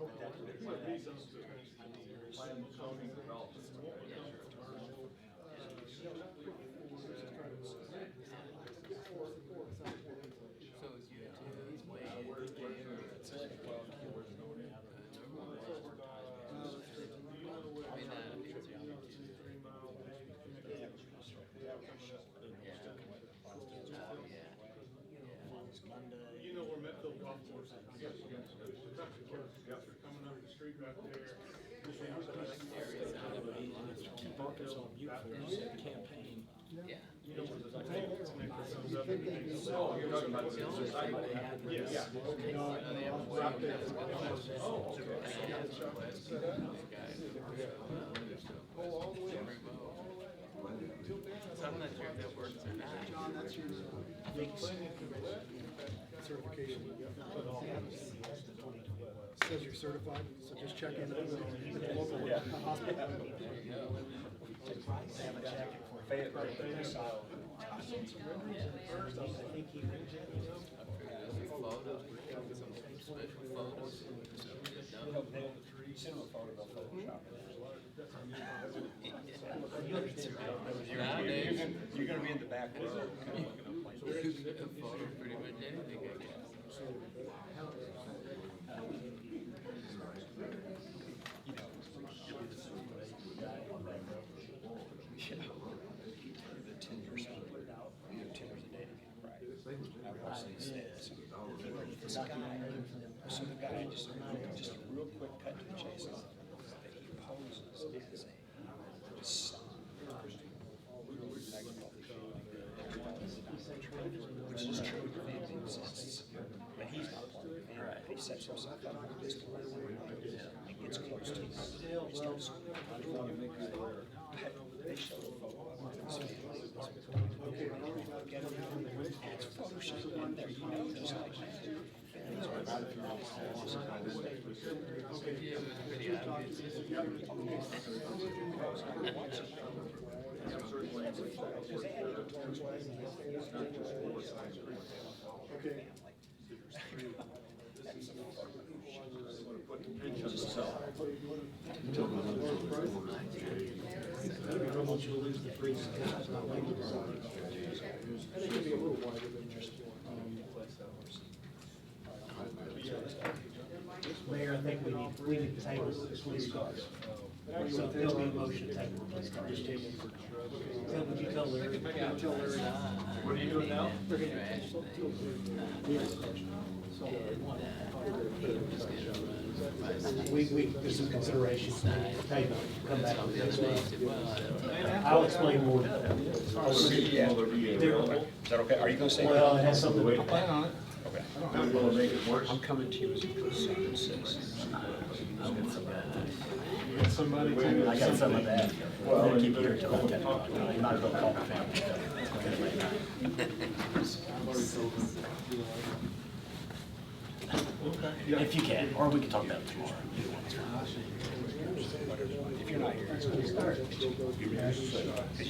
You know where Metfield Golf Course is? Coming up the street right there. Keep Marcus on mute for his campaign. Yeah. You know where the connector comes up? Oh, you're talking about the society? Yes. Okay. Right there. Oh, okay. So I'm not sure if that works or not. John, that's your certification. Says you're certified, so just check in at the local hospital. You're gonna be in the back row. Pretty much anything, I guess. The 10 years, you have 10 years a day. Right. I've also said, this guy, so the guy just a real quick cut to the chase that he poses as a son, which is true, the family exists, but he's not part of the family. Right. He sets himself up with this and gets close to him. He starts they show a photo of his family. It's Photoshop in there, you know, just like that. Okay. Mayor, I think we need to table this police cars. So there'll be a motion to table the police cars. So would you tell Larry? What are you doing now? There's some consideration. Table, come back with this one. I'll explain more. Is that okay? Are you gonna say? Well, it has something. Okay. I'm coming to you as a person. Somebody. I got some of that. Well, keep it here till I get it. You might as well call the family. If you can, or we can talk about it tomorrow. If you're not here, it's going to start.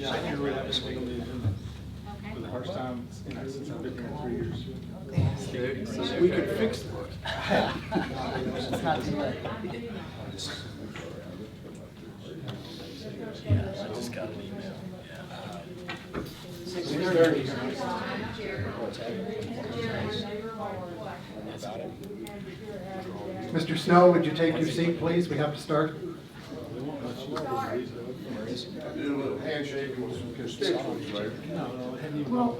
I can read this week for the first time since I've been here in 3 years. We could fix it. It's not too late. Yeah, I just got an email. 6:30. Mr. Snow, would you take your seat, please? We have to start. Handshake with constituents, right? Well,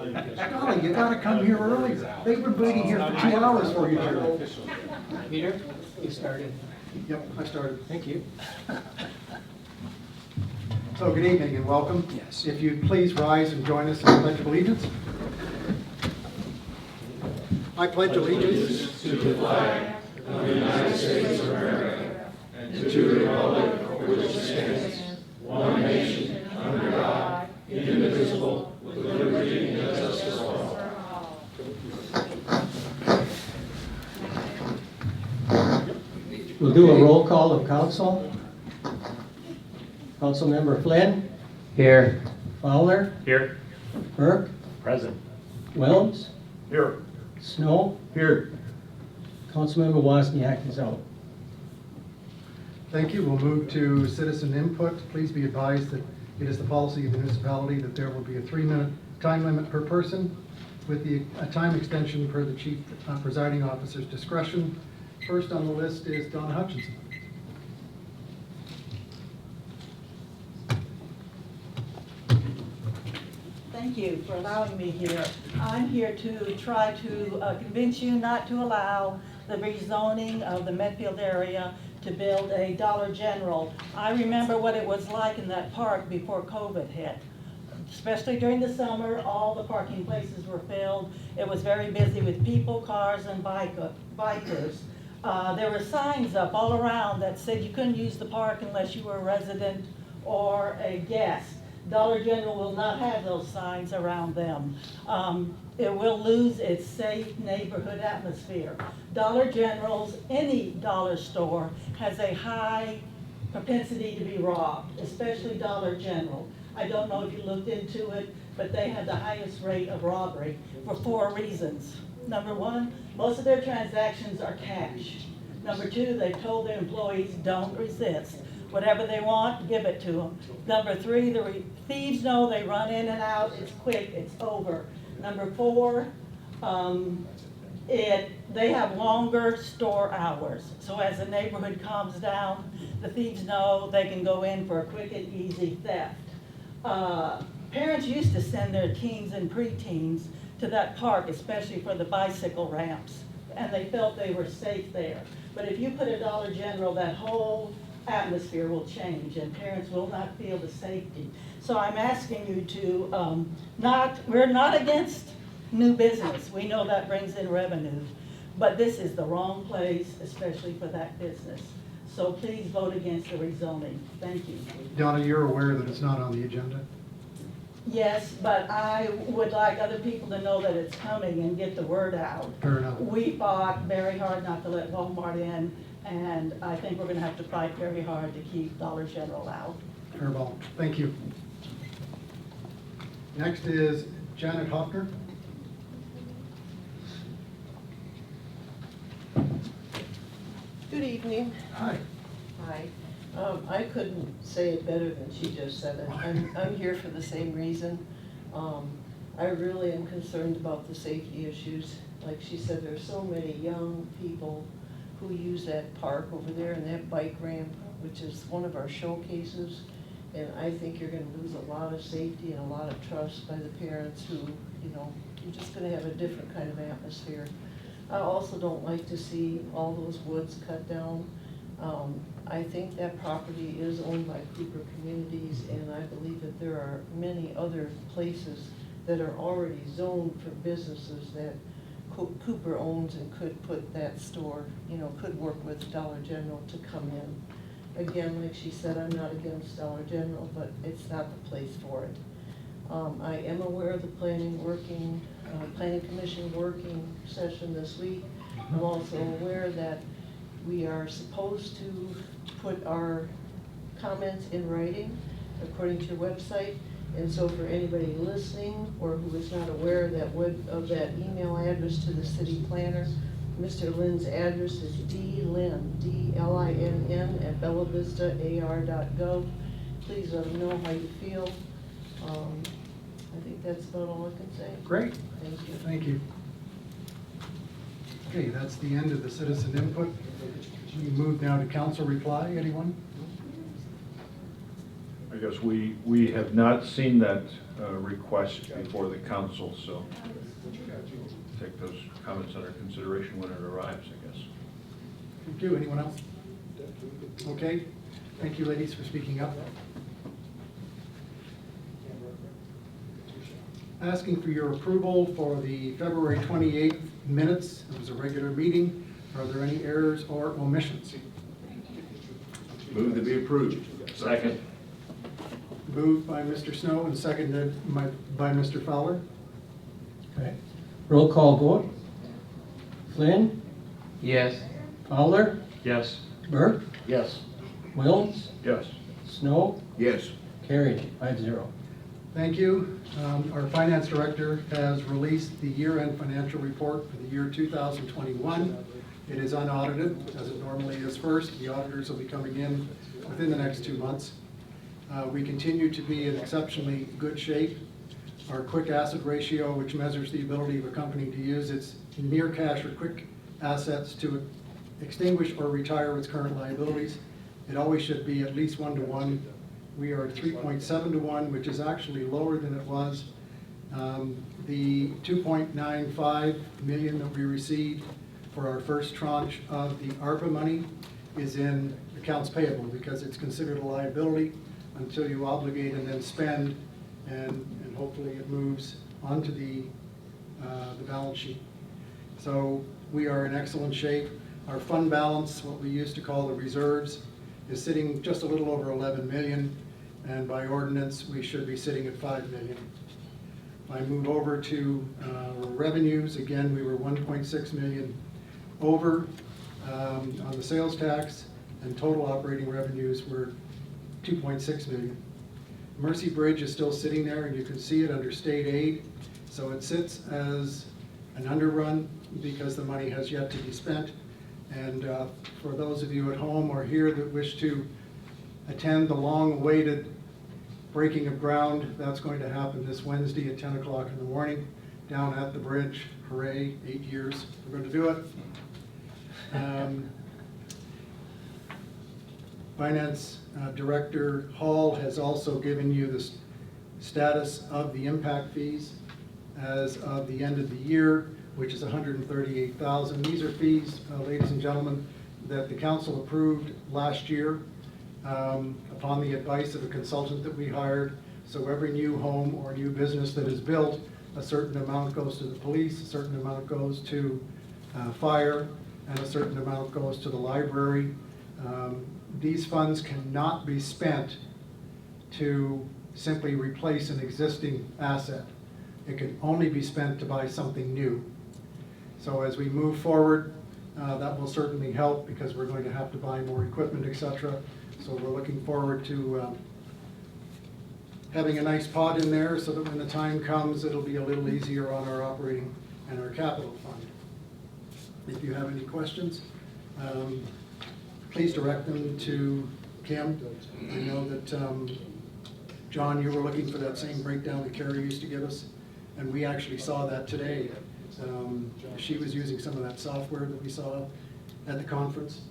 golly, you gotta come here earlier. They were waiting here for 2 hours for you, Jerry. Peter, you started. Yep, I started. Thank you. So good evening and welcome. Yes. If you'd please rise and join us in the Pledge of Allegiance. I pledge allegiance To the flag of the United States of America and to the republic for which it stands, one nation, under God, indivisible, with liberty and justice for all. We'll do a roll call of council. Councilmember Flynn? Here. Fowler? Here. Burke? Present. Wilms? Here. Snow? Here. Councilmember Wozniak is out. Thank you. We'll move to citizen input. Please be advised that it is the policy of the municipality that there will be a 3-minute time limit per person with a time extension per the chief presiding officer's discretion. First on the list is Donna Hutchinson. Thank you for allowing me here. I'm here to try to convince you not to allow the rezoning of the Medfield area to build a Dollar General. I remember what it was like in that park before COVID hit. Especially during the summer, all the parking places were filled. It was very busy with people, cars, and bikers. There were signs up all around that said you couldn't use the park unless you were a resident or a guest. Dollar General will not have those signs around them. It will lose its safe neighborhood atmosphere. Dollar General's, any dollar store, has a high propensity to be robbed, especially Dollar General. I don't know if you looked into it, but they have the highest rate of robbery for 4 reasons. Number 1, most of their transactions are cash. Number 2, they've told their employees, don't resist. Whatever they want, give it to them. Number 3, the thieves know they run in and out, it's quick, it's over. Number 4, they have longer store hours. So as the neighborhood calms down, the thieves know they can go in for a quick and easy theft. Parents used to send their teens and preteens to that park, especially for the bicycle ramps, and they felt they were safe there. But if you put a Dollar General, that whole atmosphere will change and parents will not feel the safety. So I'm asking you to we're not against new business. We know that brings in revenues, but this is the wrong place, especially for that business. So please vote against the rezoning. Thank you. Donna, you're aware that it's not on the agenda? Yes, but I would like other people to know that it's coming and get the word out. Fair enough. We fought very hard not to let Walmart in, and I think we're gonna have to fight very hard to keep Dollar General out. Fair ball. Thank you. Next is Janet Hoffner. Good evening. Hi. Hi. I couldn't say it better than she just said it. I'm here for the same reason. I really am concerned about the safety issues. Like she said, there's so many young people who use that park over there and that bike ramp, which is one of our showcases. And I think you're gonna lose a lot of safety and a lot of trust by the parents who, you're just gonna have a different kind of atmosphere. I also don't like to see all those woods cut down. I think that property is owned by Cooper Communities, and I believe that there are many other places that are already zoned for businesses that Cooper owns and could put that store, could work with Dollar General to come in. Again, like she said, I'm not against Dollar General, but it's not the place for it. I am aware of the Planning Commission working session this week. I'm also aware that we are supposed to put our comments in writing according to your website. And so for anybody listening or who is not aware of that email address to the city planner, Mr. Lynn's address is dlinn, D-L-I-N-N, at bellavista.ar.gov. Please let them know how you feel. I think that's about all I can say. Great. Thank you. Thank you. Okay, that's the end of the citizen input. We move now to council reply. Anyone? I guess we have not seen that request before the council, so take those comments under consideration when it arrives, I guess. Thank you. Anyone else? Okay. Thank you, ladies, for speaking up. Asking for your approval for the February 28th minutes. It was a regular meeting. Are there any errors or omissions? Move to be approved. Second. Moved by Mr. Snow and seconded by Mr. Fowler. Okay. Roll call vote. Flynn? Yes. Fowler? Yes. Burke? Yes. Wilms? Yes. Snow? Yes. Carried, 5-0. Thank you. Our finance director has released the year-end financial report for the year 2021. It is unaudited, as it normally is first. The auditors will be coming in within the next 2 months. We continue to be in exceptionally good shape. Our quick asset ratio, which measures the ability of a company to use its near cash or quick assets to extinguish or retire its current liabilities, it always should be at least 1 to 1. We are at 3.7 to 1, which is actually lower than it was. The 2.95 million that we received for our first tranche of the ARPA money is in accounts payable because it's considered a liability until you obligate and then spend, and hopefully it moves onto the balance sheet. So we are in excellent shape. Our fund balance, what we used to call the reserves, is sitting just a little over 11 million, and by ordinance we should be sitting at 5 million. If I move over to revenues, again we were 1.6 million over on the sales tax, and total operating revenues were 2.6 million. Mercy Bridge is still sitting there, and you can see it under state aid, so it sits as an underrun because the money has yet to be spent. And for those of you at home or here that wish to attend the long-awaited breaking of ground, that's going to happen this Wednesday at 10 o'clock in the morning down at the bridge. Hooray, 8 years, we're going to do it. Finance Director Hall has also given you the status of the impact fees as of the end of the year, which is $138,000. These are fees, ladies and gentlemen, that the council approved last year upon the advice of a consultant that we hired. So every new home or new business that is built, a certain amount goes to the police, a certain amount goes to fire, and a certain amount goes to the library. These funds cannot be spent to simply replace an existing asset. It can only be spent to buy something new. So as we move forward, that will certainly help because we're going to have to buy more equipment, etc. So we're looking forward to having a nice pot in there so that when the time comes, it'll be a little easier on our operating and our capital fund. If you have any questions, please direct them to Kim. I know that, John, you were looking for that same breakdown that Carrie used to give us, and we actually saw that today. She was using some of that software that we saw at the conference,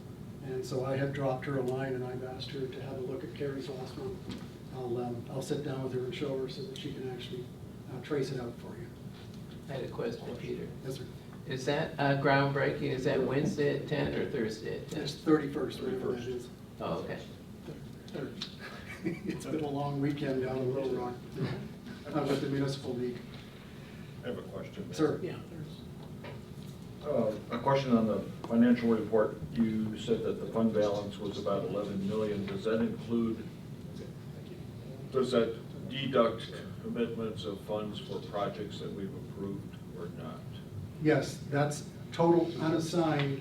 and so I have dropped her a line and I've asked her to have a look at Carrie's last one. I'll sit down with her and show her so that she can actually trace it out for you. I had a question, Peter. Yes, sir. Is that groundbreaking, is that Wednesday at 10 or Thursday at 10? It's 31st, whatever that is. Oh, okay. It's been a long weekend down in Little Rock with the Municipal League. I have a question. Sir? Yeah. A question on the financial report. You said that the fund balance was about 11 million. Does that include, does that deduct commitments of funds for projects that we've approved or not? Yes, that's total unassigned,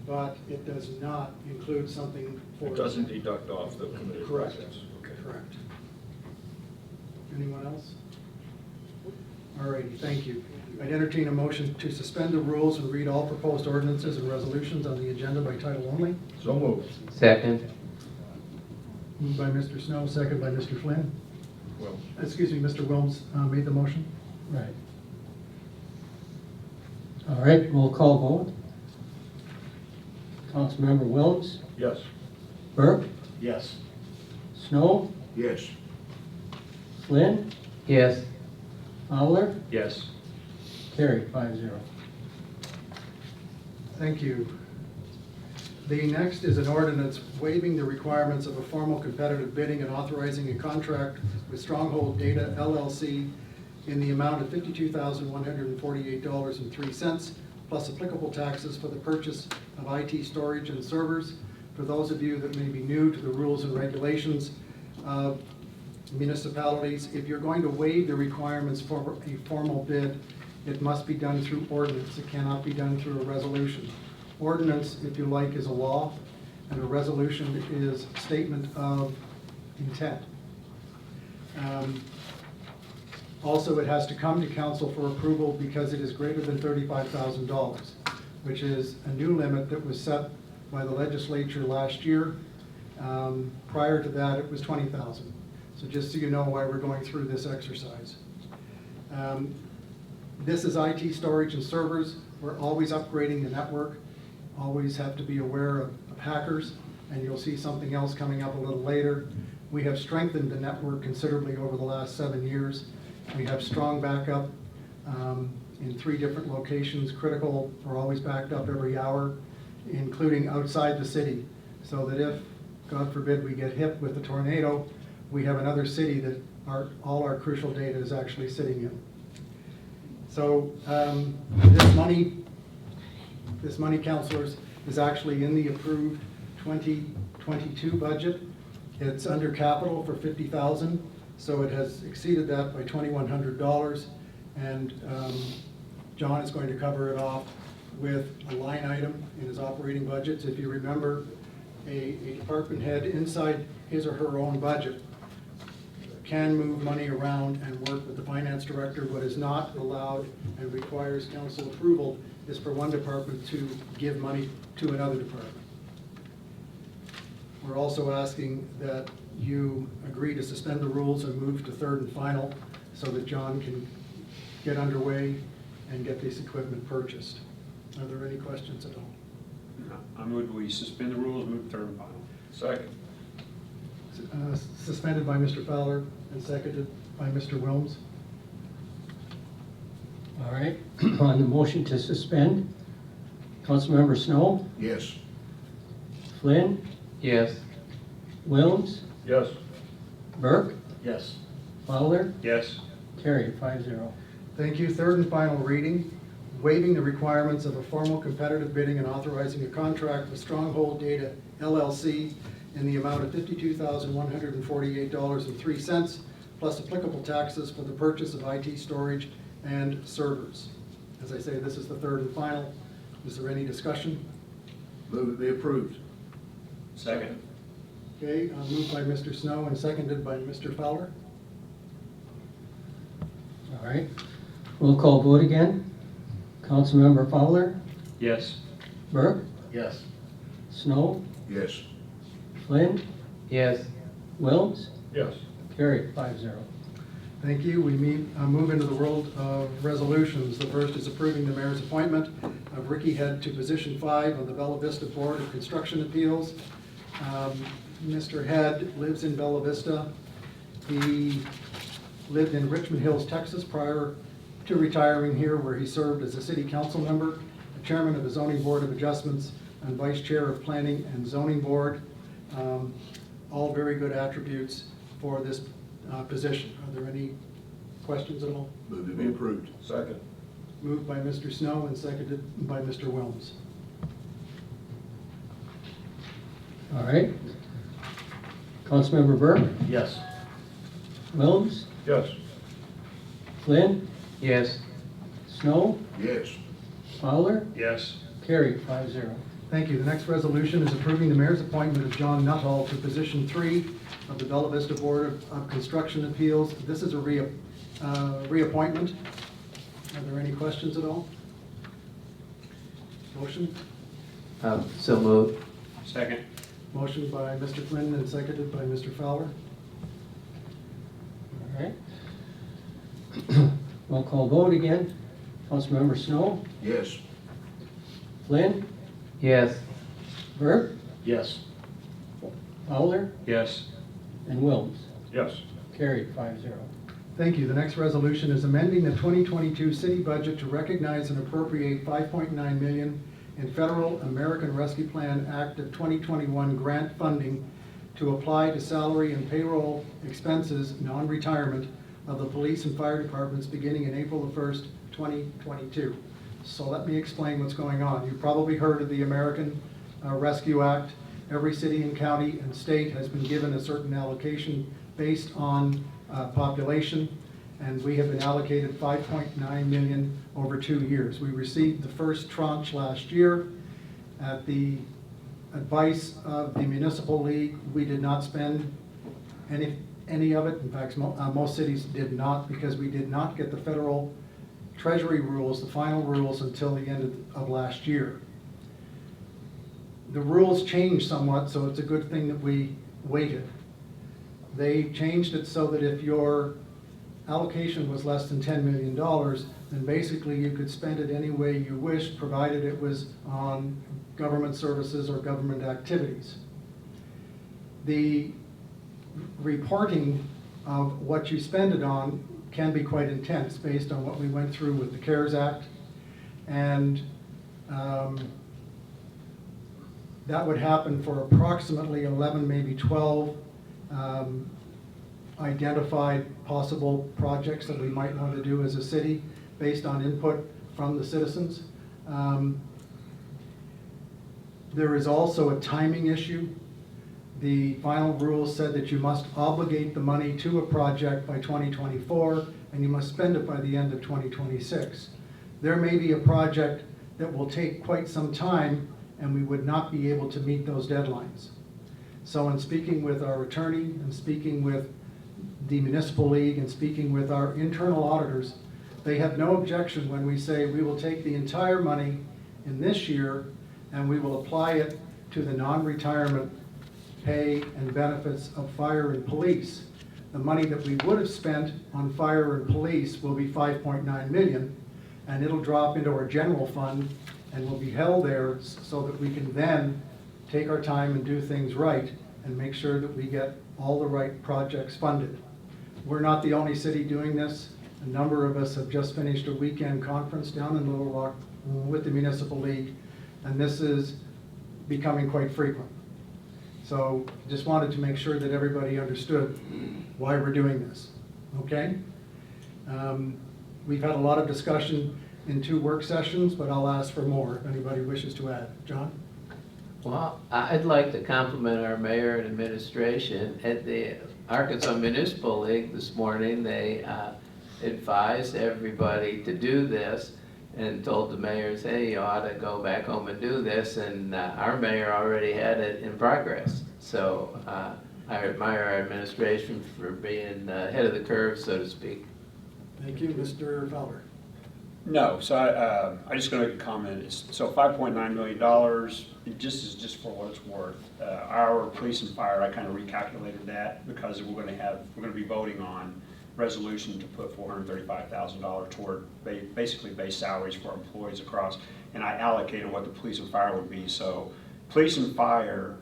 but it does not include something for... It doesn't deduct off the committed Correct. projects? Okay. Correct. Anyone else? All righty, thank you. I'd entertain a motion to suspend the rules and read all proposed ordinances and resolutions on the agenda by title only. So moved. Second. Moved by Mr. Snow, second by Mr. Flynn. Well, Excuse me, Mr. Wilms made the motion. Right. All right, roll call vote. Councilmember Wilms, yes. Burke, Yes. Snow, Yes. Flynn, Yes. Fowler, Yes. carried 5-0. Thank you. The next is an ordinance waiving the requirements of a formal competitive bidding and authorizing a contract with Stronghold Data LLC in the amount of $52,148.03 plus applicable taxes for the purchase of IT storage and servers. For those of you that may be new to the rules and regulations of municipalities, if you're going to waive the requirements for a formal bid, it must be done through ordinance. It cannot be done through a resolution. Ordinance, if you like, is a law, and a resolution is statement of intent. Also, it has to come to council for approval because it is greater than $35,000, which is a new limit that was set by the legislature last year. Prior to that, it was $20,000. So just so you know why we're going through this exercise. This is IT storage and servers. We're always upgrading the network, always have to be aware of hackers, and you'll see something else coming up a little later. We have strengthened the network considerably over the last 7 years. We have strong backup in 3 different locations. Critical, we're always backed up every hour, including outside the city, so that if, God forbid, we get hit with a tornado, we have another city that all our crucial data is actually sitting in. So this money, councilors, is actually in the approved 2022 budget. It's under capital for $50,000, so it has exceeded that by $2,100, and John is going to cover it off with a line item in his operating budgets. If you remember, a department head inside his or her own budget can move money around and work with the finance director. What is not allowed and requires council approval is for one department to give money to another department. We're also asking that you agree to suspend the rules and move to third and final so that John can get underway and get this equipment purchased. Are there any questions at all? I move we suspend the rules, move to third and final. Second. Suspended by Mr. Fowler and seconded by Mr. Wilms. All right, on the motion to suspend, Councilmember Snow, Yes. Flynn, Yes. Wilms, Yes. Burke, Yes. Fowler, Yes. carried 5-0. Thank you. Third and final reading, waiving the requirements of a formal competitive bidding and authorizing a contract with Stronghold Data LLC in the amount of $52,148.03, plus applicable taxes for the purchase of IT storage and servers. As I say, this is the third and final. Is there any discussion? Move it be approved. Second. Okay, moved by Mr. Snow and seconded by Mr. Fowler. All right, roll call vote again. Councilmember Fowler, Yes. Burke, Yes. Snow, Yes. Flynn, Yes. Wilms, Yes. carried 5-0. Thank you. We move into the world of resolutions. The first is approving the mayor's appointment of Ricky Head to position 5 on the Bella Vista Board of Construction Appeals. Mr. Head lives in Bella Vista. He lived in Richmond Hills, Texas prior to retiring here, where he served as a city council member, chairman of the Zoning Board of Adjustments, and vice chair of Planning and Zoning Board. All very good attributes for this position. Are there any questions at all? Move to be approved. Second. Moved by Mr. Snow and seconded by Mr. Wilms. All right, Councilmember Burke, Yes. Wilms, Yes. Flynn, Yes. Snow, Yes. Fowler, Yes. carried 5-0. Thank you. The next resolution is approving the mayor's appointment of John Nuttall to position 3 of the Bella Vista Board of Construction Appeals. This is a reappointment. Are there any questions at all? Motion? So moved. Second. Motion by Mr. Flynn and seconded by Mr. Fowler. All right. Roll call vote again. Councilmember Snow, Yes. Flynn, Yes. Burke, Yes. Fowler, Yes. and Wilms, Yes. carried 5-0. Thank you. The next resolution is amending the 2022 city budget to recognize and appropriate $5.9 million in Federal American Rescue Plan Act of 2021 grant funding to apply to salary and payroll expenses, non-retirement, of the police and fire departments beginning in April the 1st, 2022. So let me explain what's going on. You've probably heard of the American Rescue Act. Every city and county and state has been given a certain allocation based on population, and we have been allocated $5.9 million over 2 years. We received the first tranche last year. At the advice of the Municipal League, we did not spend any of it. In fact, most cities did not, because we did not get the federal Treasury rules, the final rules, until the end of last year. The rules changed somewhat, so it's a good thing that we waited. They changed it so that if your allocation was less than $10 million, then basically you could spend it any way you wished, provided it was on government services or government activities. The reporting of what you spend it on can be quite intense based on what we went through with the CARES Act. And that would happen for approximately 11, maybe 12 identified possible projects that we might want to do as a city based on input from the citizens. There is also a timing issue. The final rules said that you must obligate the money to a project by 2024, and you must spend it by the end of 2026. There may be a project that will take quite some time, and we would not be able to meet those deadlines. So in speaking with our attorney, and speaking with the Municipal League, and speaking with our internal auditors, they have no objection when we say we will take the entire money in this year and we will apply it to the non-retirement pay and benefits of fire and police. The money that we would have spent on fire and police will be 5.9 million, and it'll drop into our general fund and will be held there so that we can then take our time and do things right and make sure that we get all the right projects funded. We're not the only city doing this. A number of us have just finished a weekend conference down in Little Rock with the Municipal League, and this is becoming quite frequent. So just wanted to make sure that everybody understood why we're doing this, okay? We've had a lot of discussion in 2 work sessions, but I'll ask for more if anybody wishes to add. John? Well, I'd like to compliment our mayor and administration. At the Arkansas Municipal League this morning, they advised everybody to do this and told the mayors, hey, you ought to go back home and do this, and our mayor already had it in progress. So I admire our administration for being ahead of the curve, so to speak. Thank you. Mr. Fowler? No, so I just going to comment. So $5.9 million, it just is just for what it's worth. Our police and fire, I kind of recalculated that because we're going to be voting on resolution to put $435,000 toward basically base salaries for employees across, and I allocated what the police and fire would be. So police and fire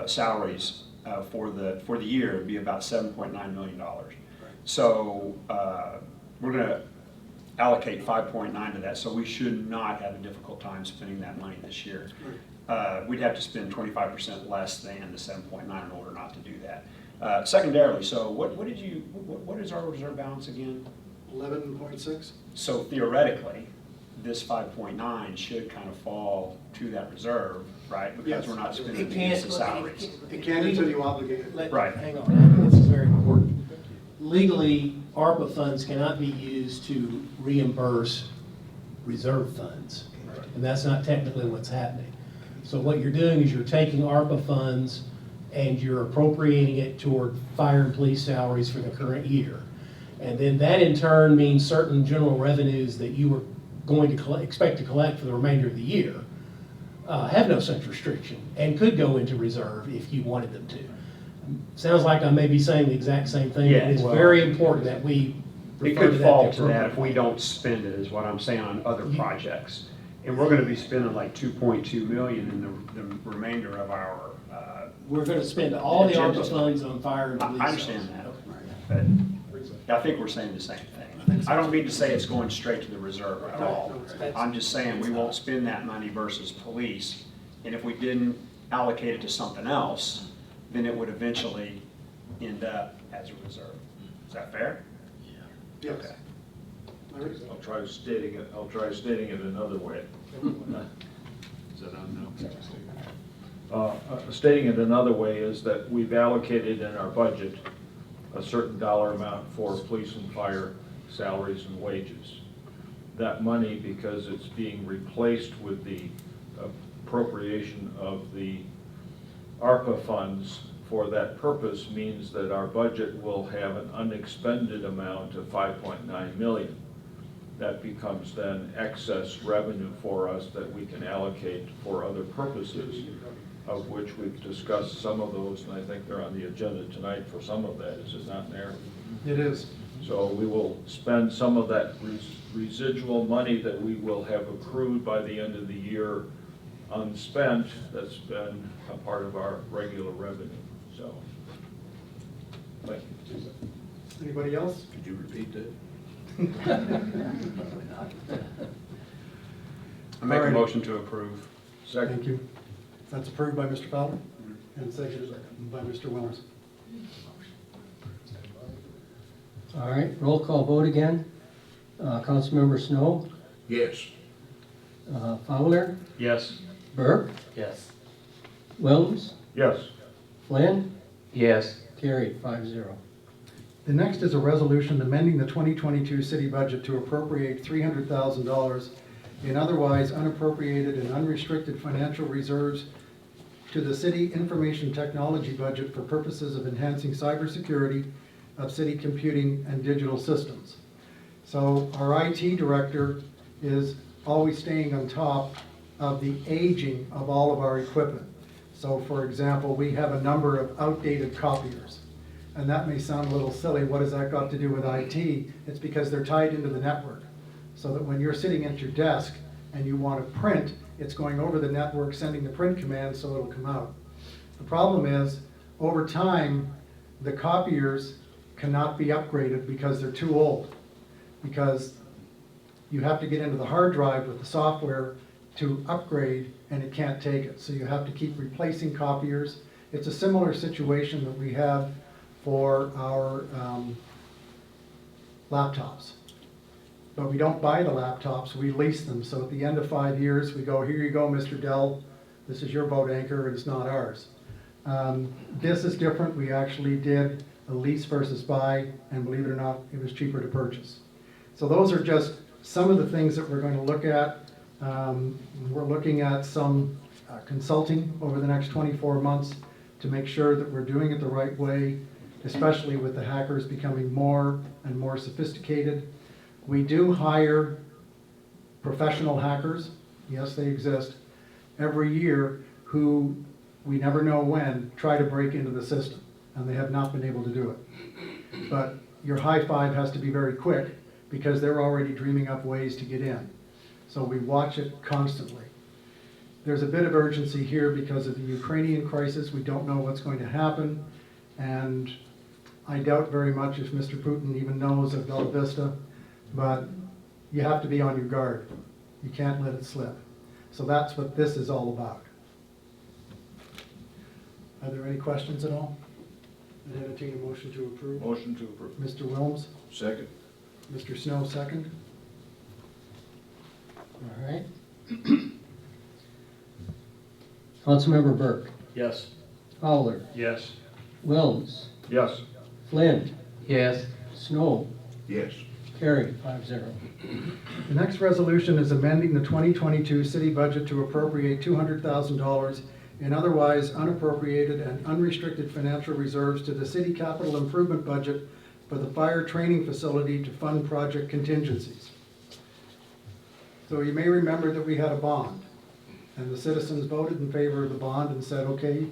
salaries for the year would be about $7.9 million. So we're going to allocate 5.9 to that, so we should not have a difficult time spending that money this year. We'd have to spend 25% less than the 7.9 in order not to do that. Secondarily, so what is our reserve balance again? 11.6. So theoretically, this 5.9 should kind of fall to that reserve, right? Because Yes. we're not spending It it can't. against the salaries. It can until you obligate it. Right. Hang on, this is very important. Legally, ARPA funds cannot be used to reimburse reserve funds. And that's not technically what's happening. So what you're doing is you're taking ARPA funds and you're appropriating it toward fire and police salaries for the current year. And then that in turn means certain general revenues that you were going to expect to collect for the remainder of the year have no such restriction and could go into reserve if you wanted them to. Sounds like I may be saying the exact same thing. Yeah, It's well, very important that we It refer to could that fall the to that if appropriate we way. don't spend it, is what I'm saying, on other projects. And we're gonna be spending like 2.2 million in the remainder of our, We're gonna spend all the Agenda. ARPA funds on fire and I police. understand that, but I think we're saying the same thing. I don't mean to say it's going straight to the reserve at all. I'm just saying we won't spend that money versus police, and if we didn't allocate it to something else, then it would eventually end up as a reserve. Is that fair? Yes. Okay. I'll try stating it another way. Is that on now? Stating it another way is that we've allocated in our budget a certain dollar amount for police and fire salaries and wages. That money, because it's being replaced with the appropriation of the ARPA funds for that purpose means that our budget will have an unexpended amount of 5.9 million. That becomes then excess revenue for us that we can allocate for other purposes, of which we've discussed some of those, and I think they're on the agenda tonight for some of that, is it not, Mayor? It is. So we will spend some of that residual money that we will have accrued by the end of the year unspent, that's been a part of our regular revenue, so. Thank you. Anybody else? Could you repeat that? I make a Alrighty. motion to approve. Second. Thank you. That's approved by Mr. Fowler and seconded by Mr. Wilms. All right, roll call vote again. Councilmember Snow, Yes. Fowler, Yes. Burke, Yes. Wilms, Yes. Flynn, Yes. carried 5-0. The next is a resolution amending the 2022 city budget to appropriate $300,000 in otherwise unappropriated and unrestricted financial reserves to the city information technology budget for purposes of enhancing cybersecurity of city computing and digital systems. So our IT director is always staying on top of the aging of all of our equipment. So for example, we have a number of outdated copiers. And that may sound a little silly, what has that got to do with IT? It's because they're tied into the network. So that when you're sitting at your desk and you want to print, it's going over the network, sending the print command so it'll come out. The problem is, over time, the copiers cannot be upgraded because they're too old. Because you have to get into the hard drive with the software to upgrade, and it can't take it. So you have to keep replacing copiers. It's a similar situation that we have for our laptops. But we don't buy the laptops, we lease them. So at the end of 5 years, we go, here you go, Mr. Dell, this is your boat anchor, and it's not ours. This is different. We actually did a lease versus buy, and believe it or not, it was cheaper to purchase. So those are just some of the things that we're going to look at. We're looking at some consulting over the next 24 months to make sure that we're doing it the right way, especially with the hackers becoming more and more sophisticated. We do hire professional hackers, yes, they exist, every year, who we never know when try to break into the system, and they have not been able to do it. But your high five has to be very quick, because they're already dreaming up ways to get in. So we watch it constantly. There's a bit of urgency here because of the Ukrainian crisis. We don't know what's going to happen, and I doubt very much if Mr. Putin even knows of Vista, but you have to be on your guard. You can't let it slip. So that's what this is all about. Are there any questions at all? I'd entertain a motion to approve. Motion to approve. Mr. Wilms, Second. Mr. Snow, second. All right. Councilmember Burke, Yes. Fowler, Yes. Wilms, Yes. Flynn, Yes. Snow, Yes. carried 5-0. The next resolution is amending the 2022 city budget to appropriate $200,000 in otherwise unappropriated and unrestricted financial reserves to the city capital improvement budget for the fire training facility to fund project contingencies. So you may remember that we had a bond, and the citizens voted in favor of the bond and said, okay,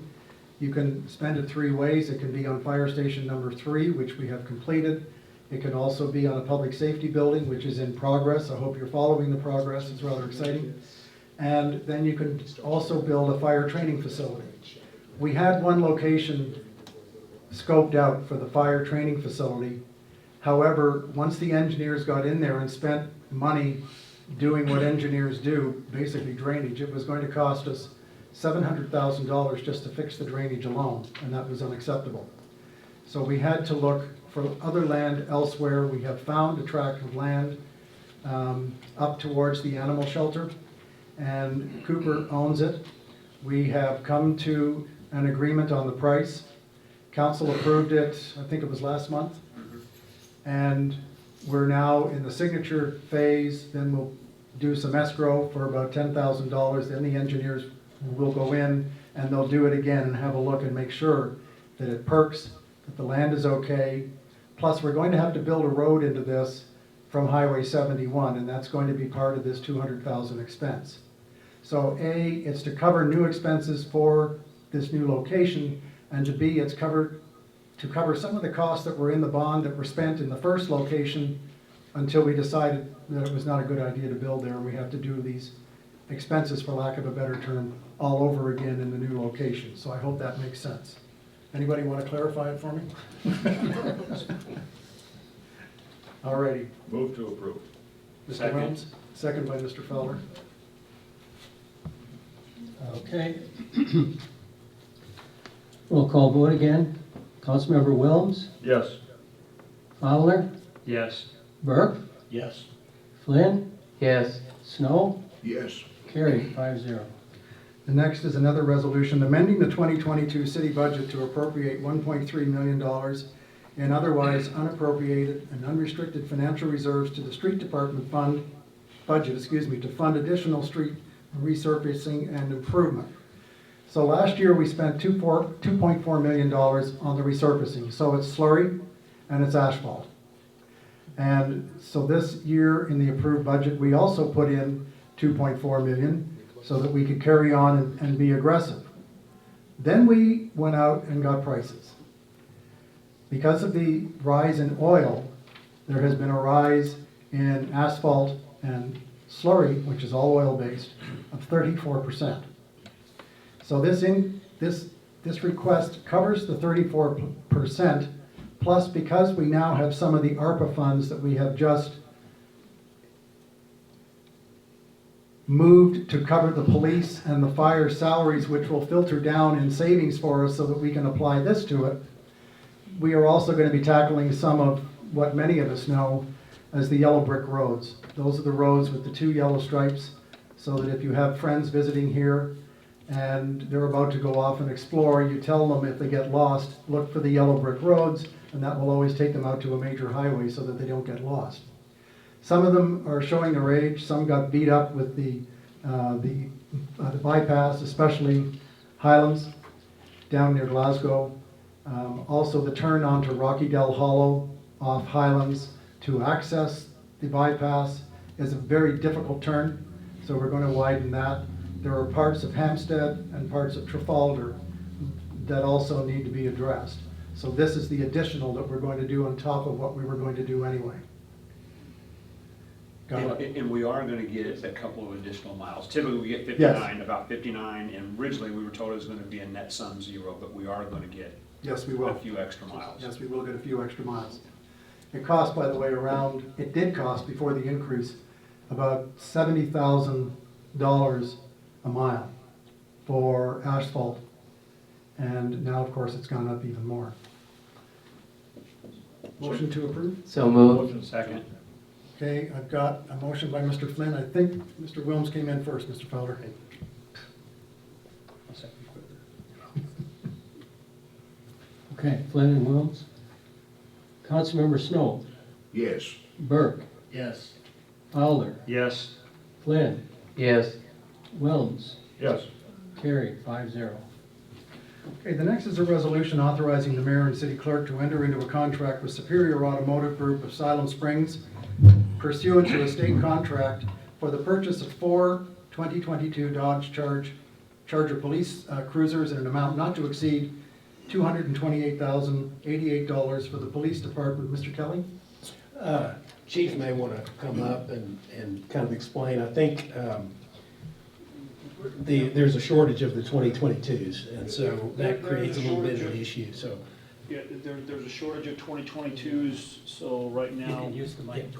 you can spend it 3 ways. It can be on fire station number 3, which we have completed. It can also be on a public safety building, which is in progress. I hope you're following the progress. It's rather exciting. And then you can also build a fire training facility. We had one location scoped out for the fire training facility. However, once the engineers got in there and spent money doing what engineers do, basically drainage, it was going to cost us $700,000 just to fix the drainage alone, and that was unacceptable. So we had to look for other land elsewhere. We have found a tract of land up towards the animal shelter, and Cooper owns it. We have come to an agreement on the price. Council approved it, I think it was last month. And we're now in the signature phase. Then we'll do some escrow for about $10,000. Then the engineers will go in and they'll do it again and have a look and make sure that it perks, that the land is okay. Plus, we're going to have to build a road into this from Highway 71, and that's going to be part of this $200,000 expense. So A, it's to cover new expenses for this new location, and to B, it's to cover some of the costs that were in the bond that were spent in the first location until we decided that it was not a good idea to build there, and we have to do these expenses, for lack of a better term, all over again in the new location. So I hope that makes sense. Anybody want to clarify it for me? All righty. Move to approve. Mr. Wilms, second by Mr. Fowler. Okay. Roll call vote again. Councilmember Wilms, Yes. Fowler, Yes. Burke, Yes. Flynn, Yes. Snow, Yes. carried 5-0. The next is another resolution amending the 2022 city budget to appropriate $1.3 million in otherwise unappropriated and unrestricted financial reserves to the street department budget, to fund additional street resurfacing and improvement. So last year we spent $2.4 million on the resurfacing. So it's slurry and it's asphalt. And so this year in the approved budget, we also put in $2.4 million so that we could carry on and be aggressive. Then we went out and got prices. Because of the rise in oil, there has been a rise in asphalt and slurry, which is all oil-based, of 34%. So this request covers the 34%, plus because we now have some of the ARPA funds that we have just moved to cover the police and the fire salaries, which will filter down in savings for us so that we can apply this to it. We are also going to be tackling some of what many of us know as the yellow brick roads. Those are the roads with the 2 yellow stripes, so that if you have friends visiting here and they're about to go off and explore, you tell them if they get lost, look for the yellow brick roads, and that will always take them out to a major highway so that they don't get lost. Some of them are showing their age. Some got beat up with the bypass, especially Highlands down near Glasgow. Also the turn onto Rocky Del Hollow off Highlands to access the bypass is a very difficult turn, so we're going to widen that. There are parts of Hampstead and parts of Trafalgar that also need to be addressed. So this is the additional that we're going to do on top of what we were going to do anyway. And we are going to get a couple of additional miles. Typically we get 59, about 59, and originally we were told it was going to be a net sum 0, but we are going to get Yes, we will. a few extra miles. Yes, we will get a few extra miles. It cost, by the way, it did cost before the increase about $70,000 a mile for asphalt. And now, of course, it's gone up even more. Motion to approve? So moved. Motion second. Okay, I've got a motion by Mr. Flynn. I think Mr. Wilms came in first, Mr. Fowler. Okay, Flynn and Wilms. Councilmember Snow, Yes. Burke, Yes. Fowler, Yes. Flynn, Yes. Wilms, Yes. carried 5-0. Okay, the next is a resolution authorizing the mayor and city clerk to enter into a contract with Superior Automotive Group of Siloam Springs pursuant to a state contract for the purchase of 4 2022 Dodge Charger police cruisers in an amount not to exceed $228,088 for the police department. Mr. Kelly? Chief may want to come up and kind of explain. I think there's a shortage of the 2022s, and so that creates a little bit of an issue, so. Yeah, there's a shortage of 2022s, so right now. Use the mic.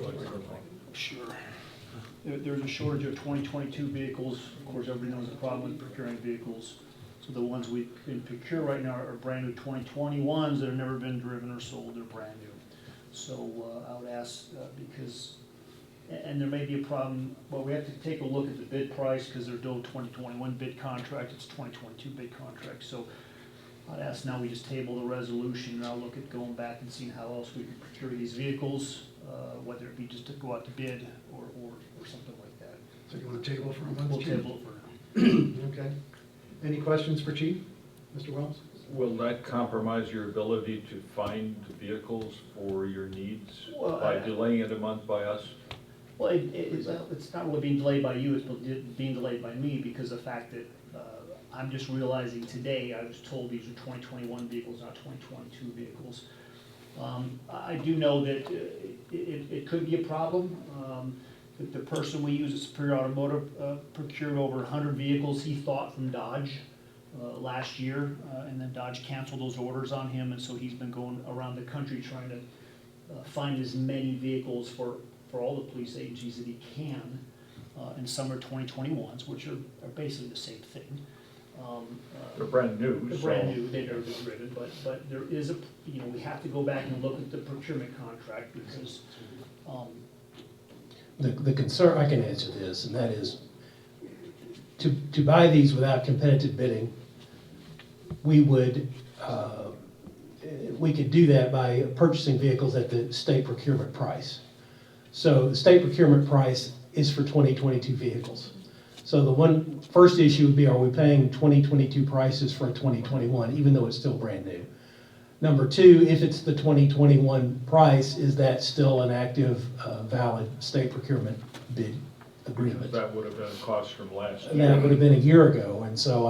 Sure. There's a shortage of 2022 vehicles. Of course, everybody knows the problem with procuring vehicles. So the ones we can procure right now are brand new 2021s that have never been driven or sold. They're brand new. So I would ask, because, and there may be a problem, well, we have to take a look at the bid price because there's no 2021 bid contract, it's 2022 bid contract. So I'd ask now we just table the resolution, and I'll look at going back and seeing how else we can procure these vehicles, whether it be just to go out to bid or something like that. So you want to table for a month? We'll Chief? table it for now. Okay. Any questions for Chief? Mr. Wells? Will that compromise your ability to find vehicles for your needs Well, by delaying it a month by us? Well, it's not really being delayed by you, it's being delayed by me because of the fact that I'm just realizing today, I was told these are 2021 vehicles, not 2022 vehicles. I do know that it could be a problem. The person we use at Superior Automotive procured over 100 vehicles he thought from Dodge last year, and then Dodge canceled those orders on him, and so he's been going around the country trying to find as many vehicles for all the police agencies that he can in summer 2021s, which are basically the same thing. They're brand new, They're brand new, they've never been driven, but there is a, we have to go back and look at the procurement contract because The concern, I can answer this, and that is, to buy these without competitive bidding, we could do that by purchasing vehicles at the state procurement price. So the state procurement price is for 2022 vehicles. So the first issue would be, are we paying 2022 prices for a 2021, even though it's still brand new? Number two, if it's the 2021 price, is that still an active, valid state procurement bid agreement? That would have been a cost from last And year. that would have been a year ago, and so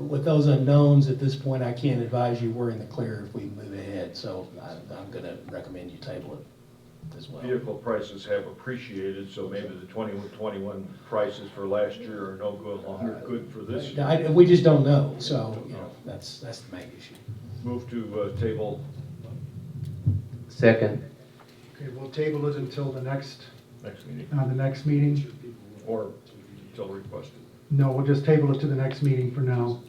with those unknowns at this point, I can't advise you we're in the clear if we move ahead, so I'm gonna recommend you table it as well. Vehicle prices have appreciated, so maybe the 2021 prices for last year are no longer good for this year. We just don't know, so, that's the main issue. Move to table. Second. Okay, we'll table it until the next Next meeting, meeting. or until requested. No, we'll just table it to the next meeting for now.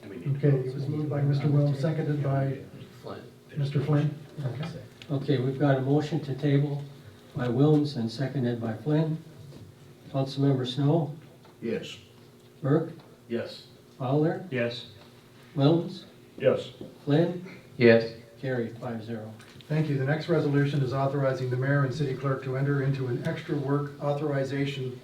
Okay, it was moved by Mr. Wilms, seconded by Flynn. Mr. Flynn. Okay. Okay, we've got a motion to table by Wilms and seconded by Flynn. Councilmember Snow, Yes. Burke, Yes. Fowler, yes. Wilms, Yes. Flynn, Yes. carried 5-0. Thank you. The next resolution is authorizing the mayor and city clerk to enter into an extra work authorization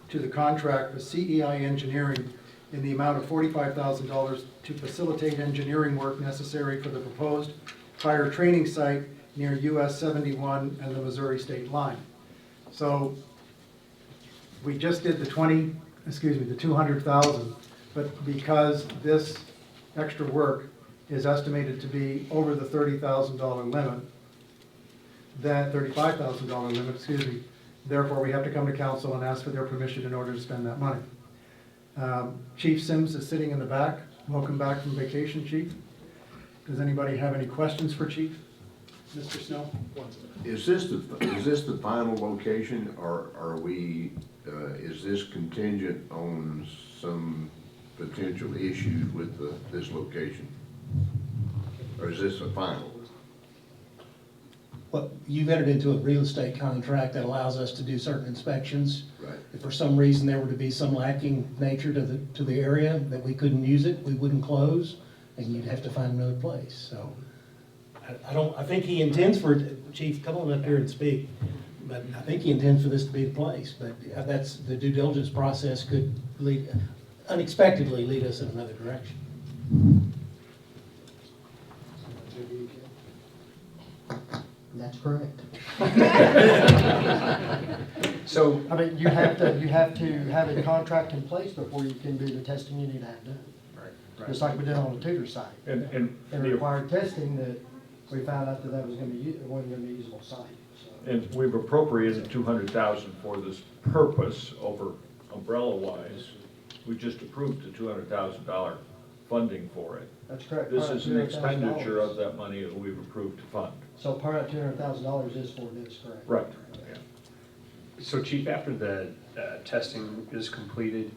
to the contract with CEI Engineering in the amount of $45,000 to facilitate engineering work necessary for the proposed fire training site near US 71 and the Missouri state line. So we just did the 200,000, but because this extra work is estimated to be over the $30,000 limit, that $35,000 limit, therefore we have to come to council and ask for their permission in order to spend that money. Chief Sims is sitting in the back. Welcome back from vacation, Chief. Does anybody have any questions for Chief? Mr. Snow? Is this the final location, or are we, is this contingent on some potential issues with this location? Or is this a final? Well, you've entered into a real estate contract that allows us to do certain inspections. Right. If for some reason there were to be some lacking nature to the area that we couldn't use it, we wouldn't close, and you'd have to find another place, so. I think he intends for, Chief, come on up here and speak, but I think he intends for this to be the place, but that's, the due diligence process could unexpectedly lead us in another direction. That's correct. So, I mean, you have to have a contract in place before you can do the testing you need to have done. Just like we did on the tutor site. And It required testing that we found out that wasn't gonna be a usable site, so. And we've appropriated 200,000 for this purpose over umbrella-wise. We just approved the $200,000 funding for it. That's correct. This Part of is an $200,000. expenditure of that money that we've approved to fund. So part of $200,000 is for this, correct? Right. so Chief, after the testing is completed,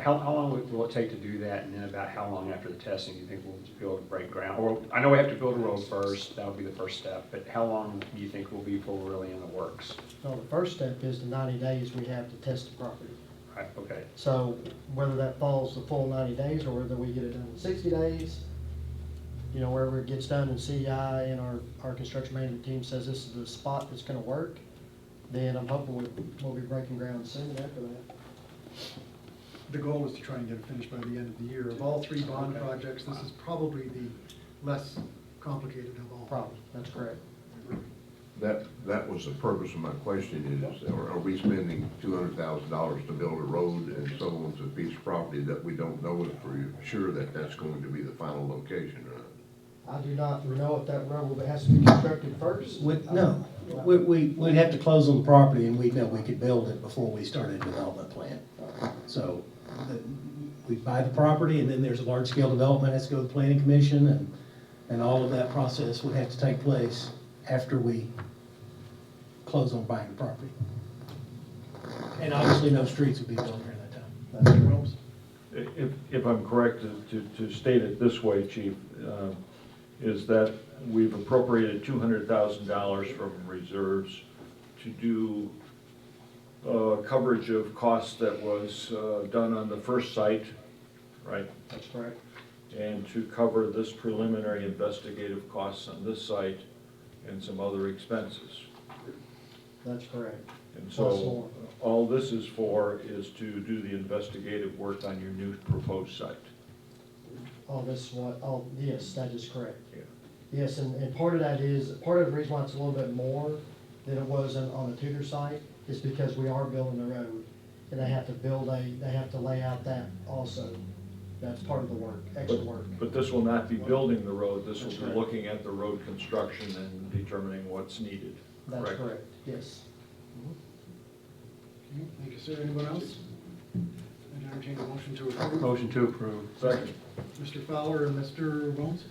how long will it take to do that? And then about how long after the testing do you think we'll be able to break ground? Or, I know we have to build a road first, that'll be the first step, but how long do you think we'll be before we're really in the works? So the first step is the 90 days we have to test the property. Right, okay. So whether that falls the full 90 days or whether we get it done in 60 days, wherever it gets done in CEI and our construction management team says this is the spot that's gonna work, then I'm hoping we'll be breaking ground soon after that. the goal is to try and get it finished by the end of the year. Of all three bond projects, this is probably the less complicated of all. Probably, that's correct. That was the purpose of my question is, are we spending $200,000 to build a road and so on to a piece of property that we don't know if we're sure that that's going to be the final location or not? I do not know if that road has to be constructed first. No, we'd have to close on the property and we'd know we could build it before we started a development plan. So we buy the property and then there's a large scale development, has to go to the planning commission and all of that process would have to take place after we close on buying the property. And obviously no streets would be built during that time. Mr. Wilms? If I'm correct to state it this way, Chief, is that we've appropriated $200,000 from reserves to do coverage of costs that was done on the first site, right? That's correct. And to cover this preliminary investigative costs on this site and some other expenses. That's correct. And Plus so more. all this is for is to do the investigative work on your new proposed site. Oh, this what, oh, yes, that is correct. Yeah. Yes, and part of that is, part of the reason why it's a little bit more than it was on the Tudor site is because we are building the road. And they have to lay out that also. That's part of the work, extra work. But this will not be building the road, this will That's be correct. looking at the road construction and determining what's needed. That's correct, yes. Okay, thank you, sir. Anyone else? I'd entertain a motion to approve. Motion to approve. Second. Mr. Fowler and Mr. Wilms?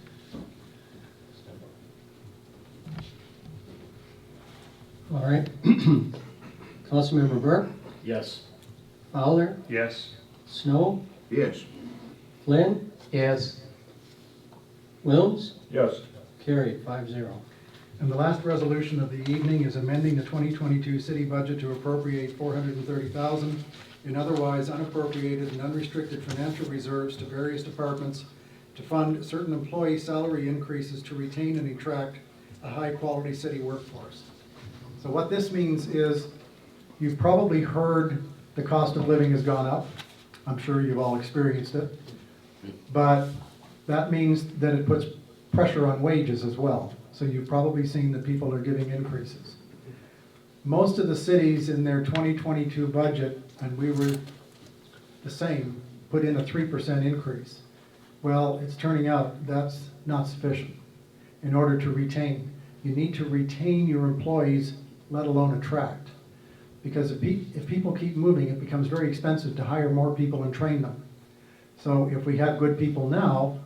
All right. Councilmember Burke, Yes. Fowler, Yes. Snow, Yes. Flynn, Yes, Wilms, Yes. carried 5-0. And the last resolution of the evening is amending the 2022 city budget to appropriate $430,000 in otherwise unappropriated and unrestricted financial reserves to various departments to fund certain employee salary increases to retain and attract a high-quality city workforce. So what this means is, you've probably heard the cost of living has gone up. I'm sure you've all experienced it. But that means that it puts pressure on wages as well. So you've probably seen that people are giving increases. Most of the cities in their 2022 budget, and we were the same, put in a 3% increase. Well, it's turning out that's not sufficient. In order to retain, you need to retain your employees, let alone attract. Because if people keep moving, it becomes very expensive to hire more people and train them. So if we have good people now,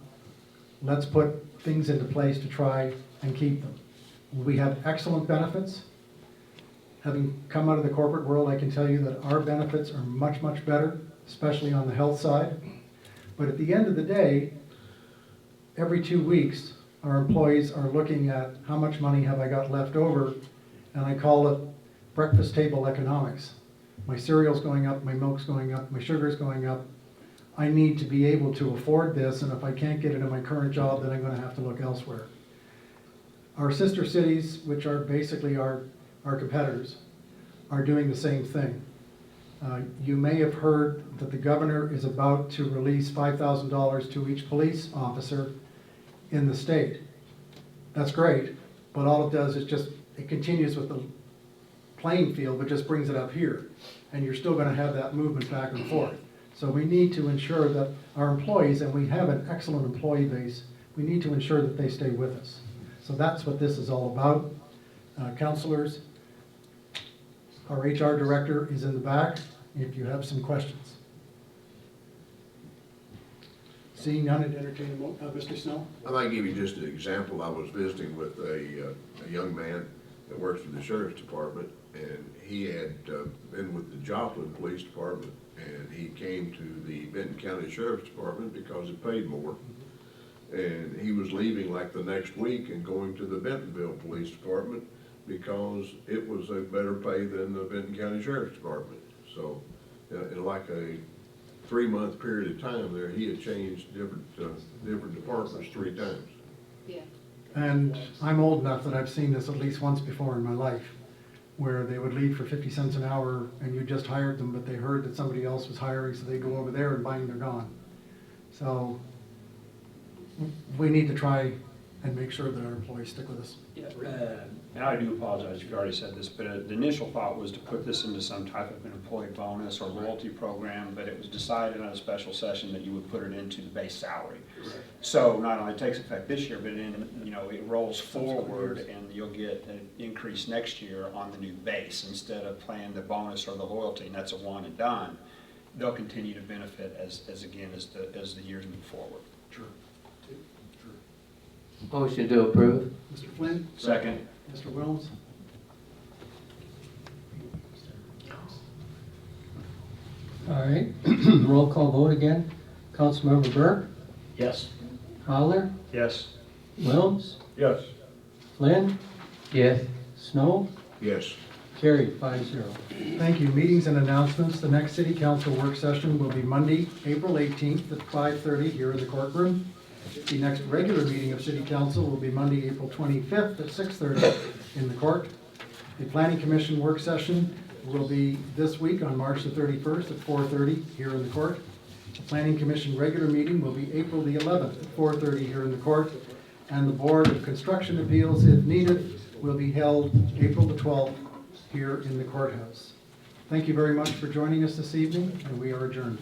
let's put things into place to try and keep them. We have excellent benefits. Having come out of the corporate world, I can tell you that our benefits are much, much better, especially on the health side. But at the end of the day, every 2 weeks, our employees are looking at how much money have I got left over, and I call it breakfast table economics. My cereal's going up, my milk's going up, my sugar's going up. I need to be able to afford this, and if I can't get it in my current job, then I'm gonna have to look elsewhere. Our sister cities, which are basically our competitors, are doing the same thing. You may have heard that the governor is about to release $5,000 to each police officer in the state. That's great, but all it does is it continues with the playing field, but just brings it up here. And you're still gonna have that movement back and forth. So we need to ensure that our employees, and we have an excellent employee base, we need to ensure that they stay with us. So that's what this is all about. Counselors, our HR director is in the back if you have some questions. Seeing none, I'd entertain Mr. Snow. I might give you just an example. I was visiting with a young man that works for the sheriff's department, and he had been with the Joplin Police Department, and he came to the Benton County Sheriff's Department because it paid more. And he was leaving like the next week and going to the Bentonville Police Department because it was a better pay than the Benton County Sheriff's Department. So in like a 3-month period of time there, he had changed different departments 3 times. Yeah. And I'm old enough that I've seen this at least once before in my life. where they would leave for 50 cents an hour and you just hired them, but they heard that somebody else was hiring, so they go over there and bang, they're gone. So we need to try and make sure that our employees stick with us. And I do apologize if you already said this, but the initial thought was to put this into some type of an employee bonus or loyalty program, but it was decided on a special session that you would put it into the base salary. So not only takes effect this year, but it rolls forward and you'll get an increase next year on the new base instead of playing the bonus or the loyalty, and that's a one and done. They'll continue to benefit as the years move forward. Sure. Motion to approve. Mr. Flynn? Second. Mr. Wilms? All right, roll call vote again. Councilmember Burke, Yes. Fowler, Yes. Wilms, Yes. Flynn, Yes. Snow, Yes. carried 5-0. Thank you. Meetings and announcements. The next city council work session will be Monday, April 18th at 5:30 here in the courtroom. The next regular meeting of city council will be Monday, April 25th at 6:30 in the court. The planning commission work session will be this week on March the 31st at 4:30 here in the court. The planning commission regular meeting will be April the 11th at 4:30 here in the court. And the board of construction appeals, if needed, will be held April the 12th here in the courthouse. Thank you very much for joining us this evening, and we are adjourned.